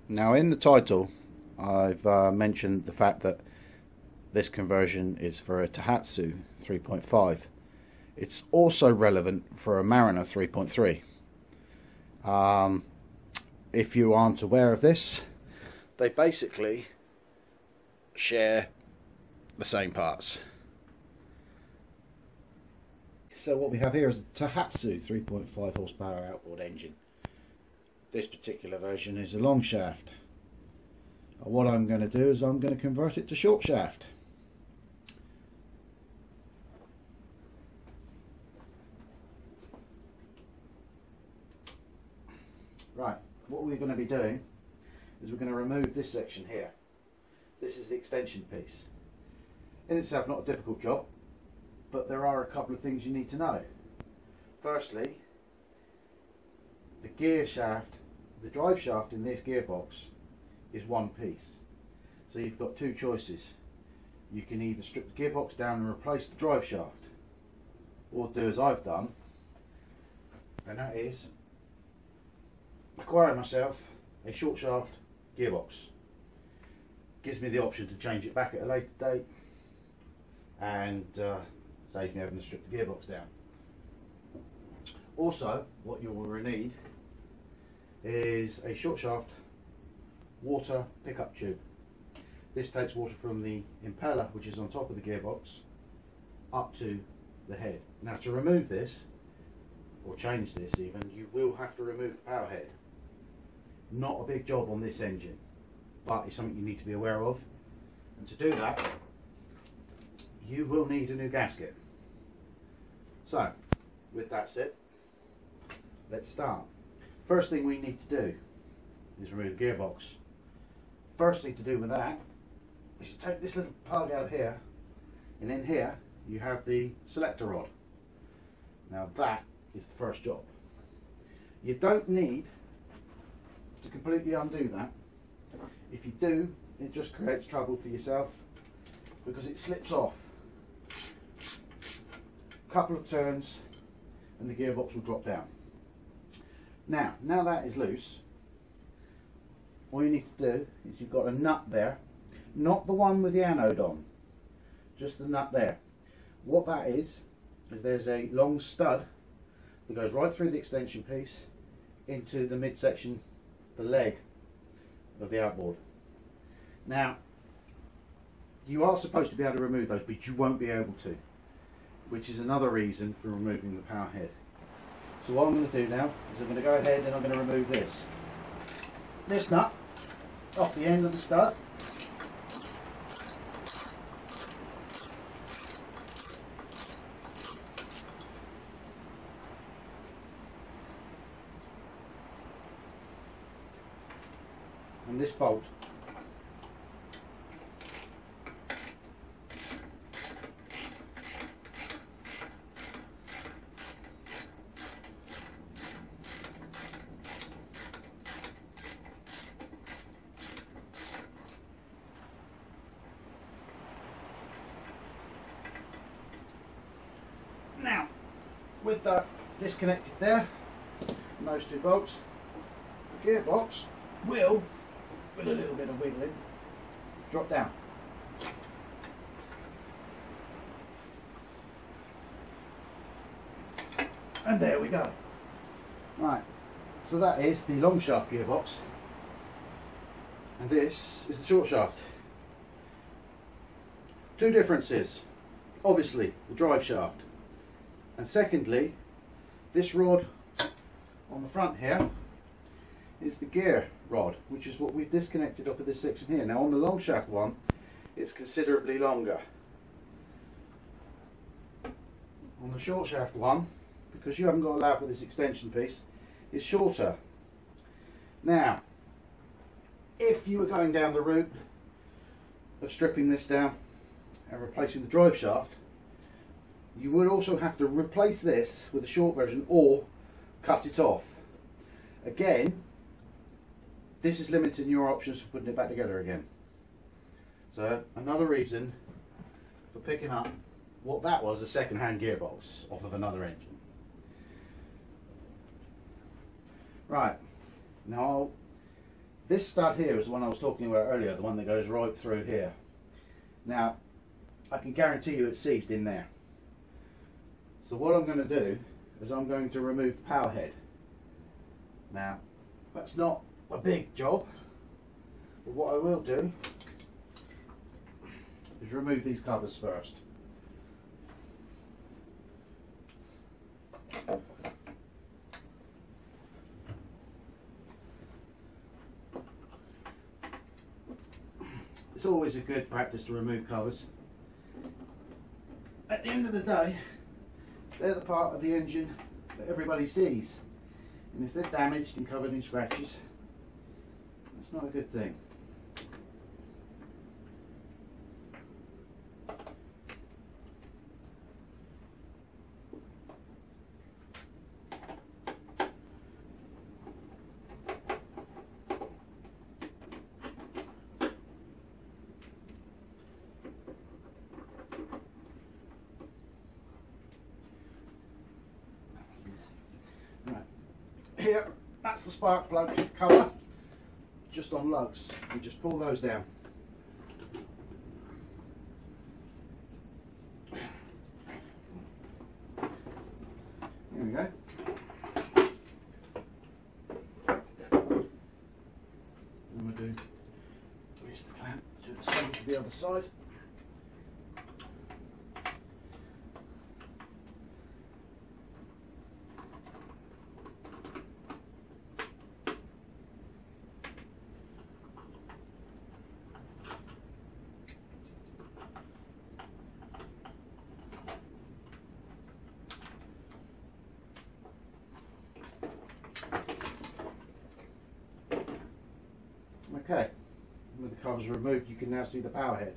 Now, in the title, I've mentioned the fact that this conversion is for a Tohatsu 3.5. It's also relevant for a Mariner 3.3. If you aren't aware of this, they basically share the same parts. So what we have here is a Tohatsu 3.5 horsepower outboard engine. This particular version is a long shaft. What I'm going to do is I'm going to convert it to short shaft. Right, what we're going to be doing is we're going to remove this section here. This is the extension piece. In itself not a difficult job, but there are a couple of things you need to know. Firstly, the gear shaft, the drive shaft in this gearbox is one piece. So you've got two choices. You can either strip the gearbox down and replace the drive shaft, or do as I've done, and that is acquire myself a short shaft gearbox. Gives me the option to change it back at a later date, and saves me having to strip the gearbox down. Also, what you will need is a short shaft water pickup tube. This takes water from the impeller, which is on top of the gearbox, up to the head. Now, to remove this, or change this even, you will have to remove the power head. Not a big job on this engine, but it's something you need to be aware of. And to do that, you will need a new gasket. So, with that said, let's start. First thing we need to do is remove the gearbox. First thing to do with that is to take this little plug out of here, and in here you have the selector rod. Now that is the first job. You don't need to completely undo that. If you do, it just creates trouble for yourself because it slips off. A couple of turns and the gearbox will drop down. Now that is loose, all you need to do is you've got a nut there, not the one with the anode on, just the nut there. What that is there's a long stud that goes right through the extension piece into the midsection, the leg of the outboard. Now, you are supposed to be able to remove those, but you won't be able to, which is another reason for removing the power head. So what I'm going to do now is I'm going to go ahead and I'm going to remove this nut off the end of the stud. And this bolt. Now, with that disconnected there, and those two bolts, the gearbox will, with a little bit of wiggling, drop down. And there we go. Right, so that is the long shaft gearbox, and this is the short shaft. Two differences. Obviously, the drive shaft. And secondly, this rod on the front here is the gear rod, which is what we've disconnected off of this section here. Now on the long shaft one, it's considerably longer. On the short shaft one, because you haven't got to allow for this extension piece, it's shorter. Now, if you were going down the route of stripping this down and replacing the drive shaft, you would also have to replace this with a short version or cut it off. Again, this is limiting your options for putting it back together again. So another reason for picking up what that was, a second-hand gearbox off of another engine. Right, now This stud here is the one I was talking about earlier, the one that goes right through here. Now, I can guarantee you it's seized in there. So what I'm going to do is I'm going to remove the power head. Now, that's not a big job, but what I will do is remove these covers first. It's always a good practice to remove covers. At the end of the day, they're the part of the engine that everybody sees, and if they're damaged and covered in scratches, that's not a good thing. Here, that's the spark plug cover, just on lugs. You just pull those down. There we go. I'm going to use the clamp, do the same to the other side. Okay, with the covers removed, you can now see the power head.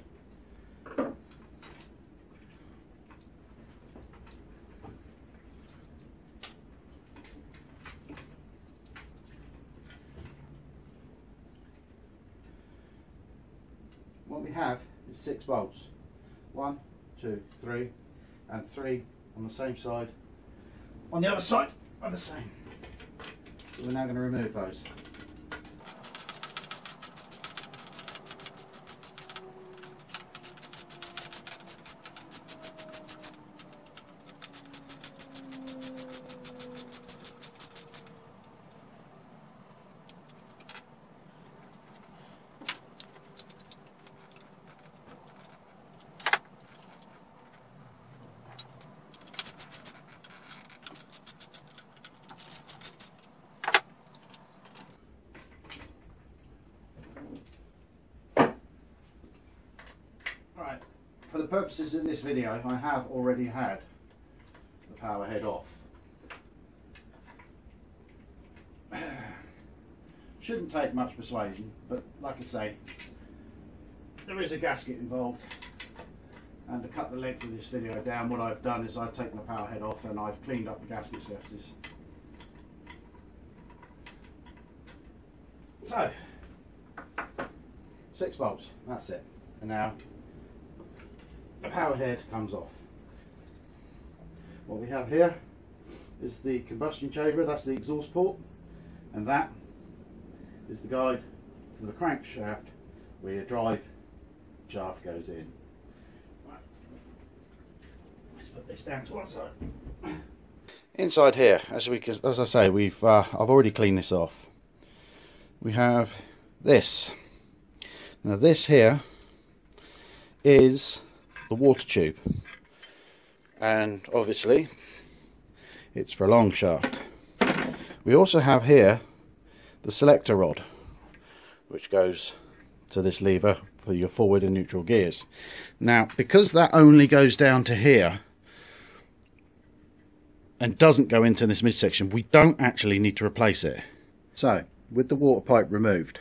What we have is 6 bolts. 1, 2, 3, and 3 on the same side. On the other side are the same. So we're now going to remove those. Right, for the purposes of this video, I have already had the power head off. Shouldn't take much persuasion, but like I say, there is a gasket involved, and to cut the length of this video down, what I've done is I've taken the power head off and I've cleaned up the gasket surfaces. So, 6 bolts, that's it. And now the power head comes off. What we have here is the combustion chamber, that's the exhaust port, and that is the guide for the crankshaft where your drive shaft goes in. Right. Let's put this down to one side. Inside here, as I say, I've already cleaned this off. We have this. Now this here is the water tube, and obviously it's for a long shaft. We also have here the selector rod, which goes to this lever for your forward and neutral gears. Now, because that only goes down to here and doesn't go into this midsection, we don't actually need to replace it. So, with the water pipe removed,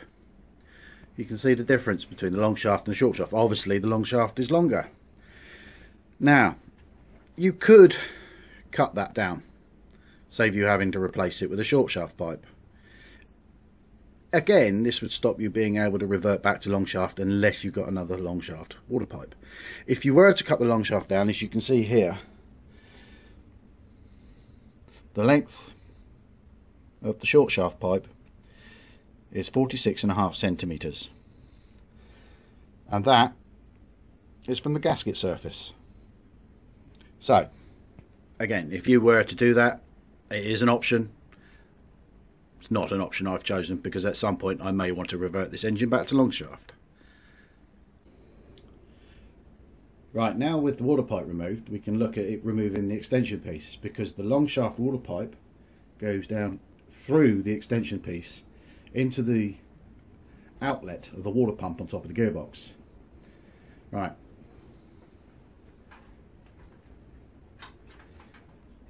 you can see the difference between the long shaft and the short shaft. Obviously, the long shaft is longer. Now, you could cut that down, save you having to replace it with a short shaft pipe. Again, this would stop you being able to revert back to long shaft unless you've got another long shaft water pipe. If you were to cut the long shaft down, as you can see here, the length of the short shaft pipe is 46.5 centimetres, and that is from the gasket surface. So again, if you were to do that, it is an option. It's not an option I've chosen because at some point I may want to revert this engine back to long shaft. Right, now with the water pipe removed, we can look at it removing the extension piece, because the long shaft water pipe goes down through the extension piece into the outlet of the water pump on top of the gearbox. Right.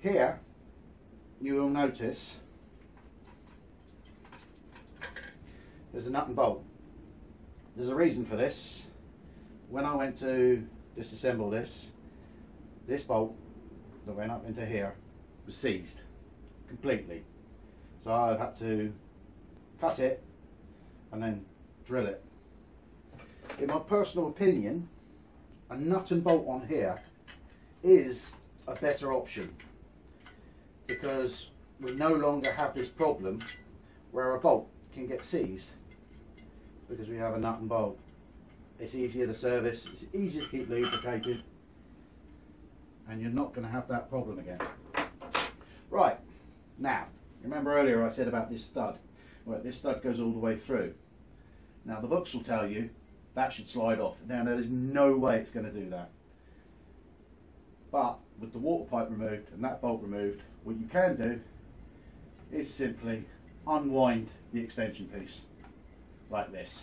Here you will notice there's a nut and bolt. There's a reason for this. When I went to disassemble this bolt that went up into here was seized completely. So I've had to cut it and then drill it. In my personal opinion, a nut and bolt on here is a better option, because we no longer have this problem where a bolt can get seized because we have a nut and bolt. It's easier to service, it's easier to keep lubricated, and you're not going to have that problem again. Right, now, remember earlier I said about this stud? Well, this stud goes all the way through. Now the books will tell you that should slide off. Now there is no way it's going to do that. But with the water pipe removed and that bolt removed, what you can do is simply unwind the extension piece like this.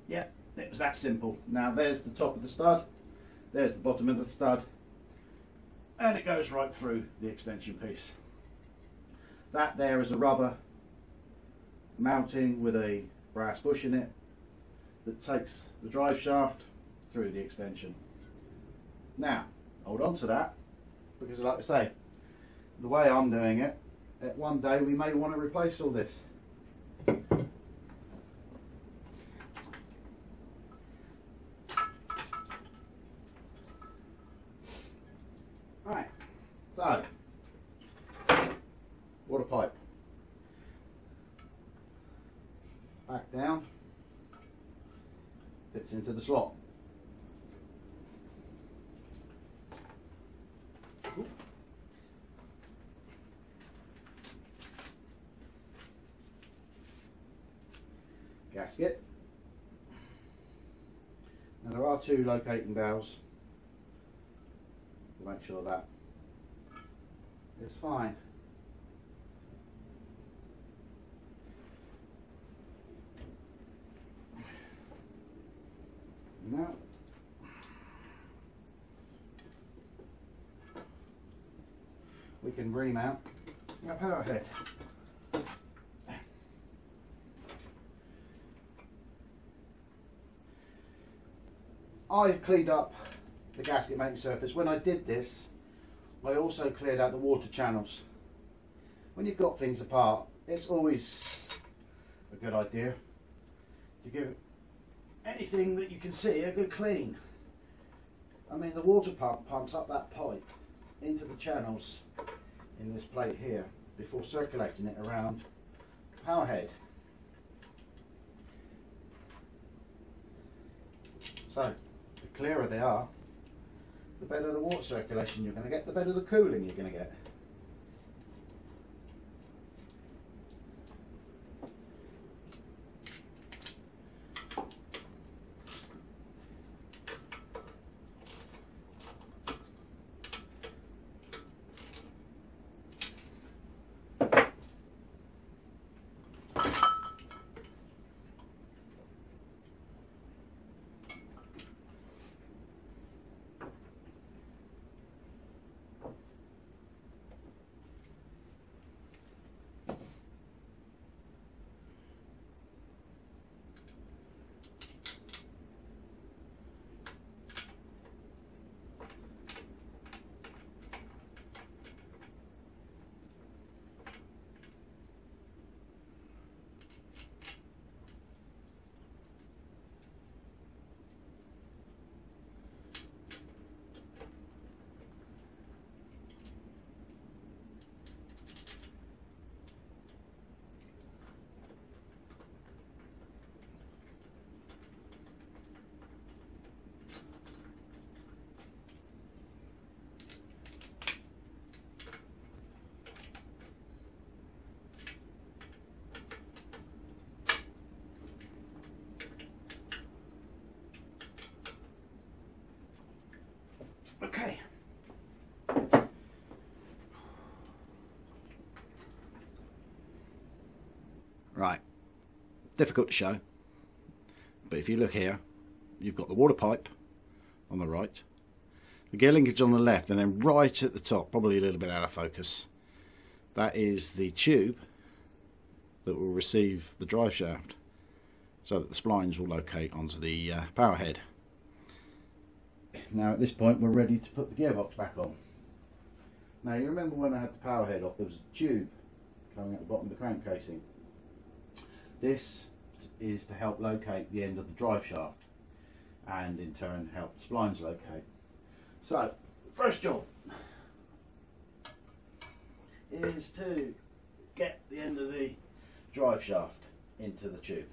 Yeah, it was that simple. Now there's the top of the stud, there's the bottom of the stud, and it goes right through the extension piece. That there is a rubber mounting with a brass bush in it that takes the drive shaft through the extension. Now, hold on to that, because like I say, the way I'm doing it, at one day we may want to replace all this. Right, so, water pipe. Back down, fits into the slot. Ooh. Gasket. Now there are two locating valves to make sure that it's fine. Now we can remount our power head. I cleaned up the gasket mating surface. When I did this, I also cleared out the water channels. When you've got things apart, it's always a good idea to give anything that you can see a good clean. I mean, the water pump pumps up that pipe into the channels in this plate here before circulating it around the power head. So the clearer they are, the better the water circulation you're going to get, the better the cooling you're going to get. Okay. Right, difficult to show, but if you look here, you've got the water pipe on the right, the gear linkage on the left, and then right at the top, probably a little bit out of focus, that is the tube that will receive the drive shaft so that the splines will locate onto the power head. Now at this point we're ready to put the gearbox back on. Now you remember when I had the power head off, there was a tube coming at the bottom of the crank casing. This is to help locate the end of the drive shaft and in turn help the splines locate. So, first job is to get the end of the drive shaft into the tube.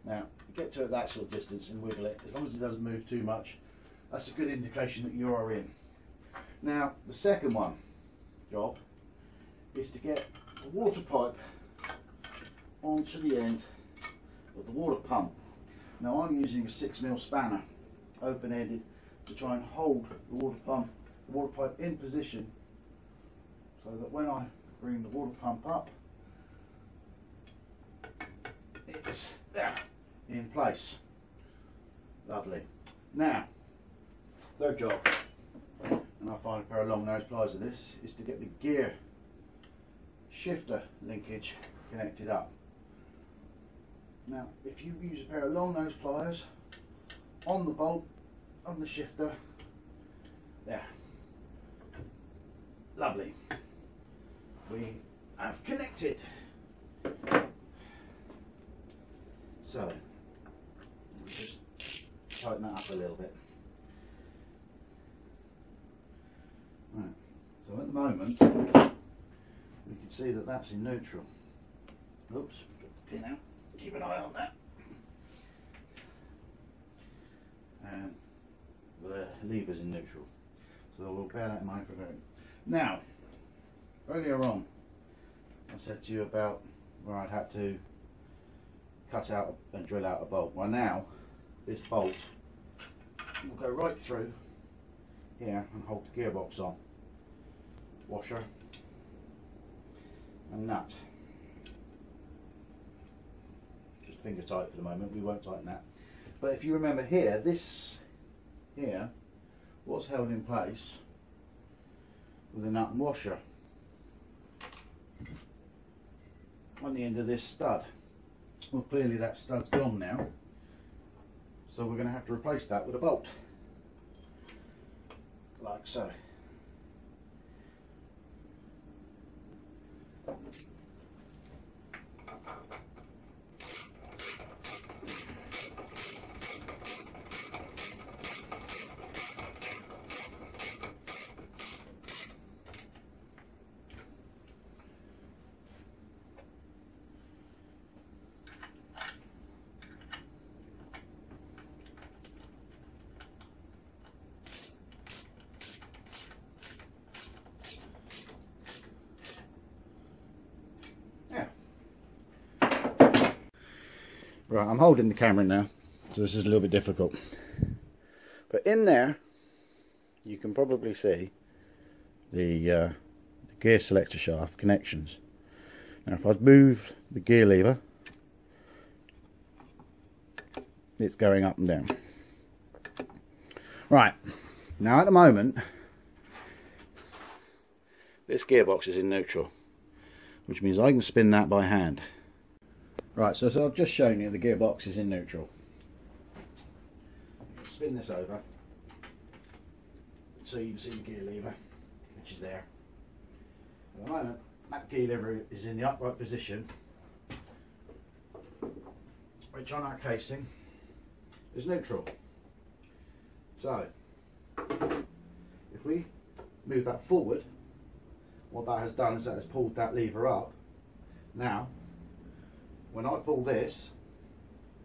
Now, get to it that sort of distance and wiggle it. As long as it doesn't move too much, that's a good indication that you are in. Now, the second job is to get the water pipe onto the end of the water pump. Now I'm using a 6mm spanner, open-ended, to try and hold the water pipe in position so that when I bring the water pump up, it's there, in place. Lovely. Now, third job, and I find a pair of long nose pliers of this, is to get the gear shifter linkage connected up. Now, if you use a pair of long nose pliers on the bolt, on the shifter, there, lovely, we have connected. So, just tighten that up a little bit. Right, so at the moment, we can see that that's in neutral. Oops, drop the pin out. Keep an eye on that. And the lever's in neutral. So we'll bear that in mind for a minute. Now, earlier on, I said to you about where I'd had to cut out and drill out a bolt. Well, now, this bolt will go right through here and hold the gearbox on. Washer and nut. Finger tight for the moment, we won't tighten that. But if you remember here, this here was held in place with a nut and washer on the end of this stud. Well, clearly that stud's gone now, so we're going to have to replace that with a bolt, like so. Right, I'm holding the camera now, so this is a little bit difficult. But in there, you can probably see the gear selector shaft connections. Now if I move the gear lever, it's going up and down. Right, now at the moment, this gearbox is in neutral, which means I can spin that by hand. Right, so I've just shown you the gearbox is in neutral. Spin this over so you can see the gear lever, which is there. At the moment, that gear lever is in the upright position, which on our casing is neutral. So, if we move that forward, what that has done is that has pulled that lever up. Now, when I pull this,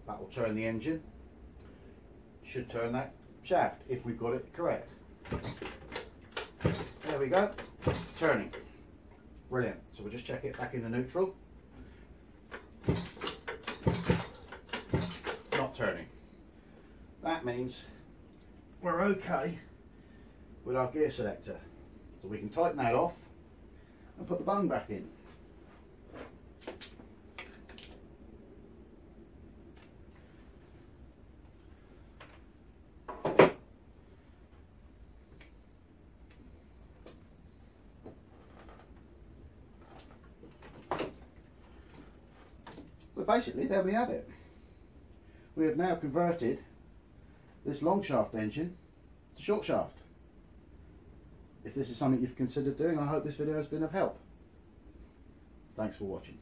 that will turn the engine, should turn that shaft if we've got it correct. There we go, turning. Brilliant. So we'll just check it back into neutral. Not turning. That means we're okay with our gear selector. So we can tighten that off and put the bung back in. So basically there we have it. We have now converted this long shaft engine to short shaft. If this is something you've considered doing, I hope this video has been of help. Thanks for watching.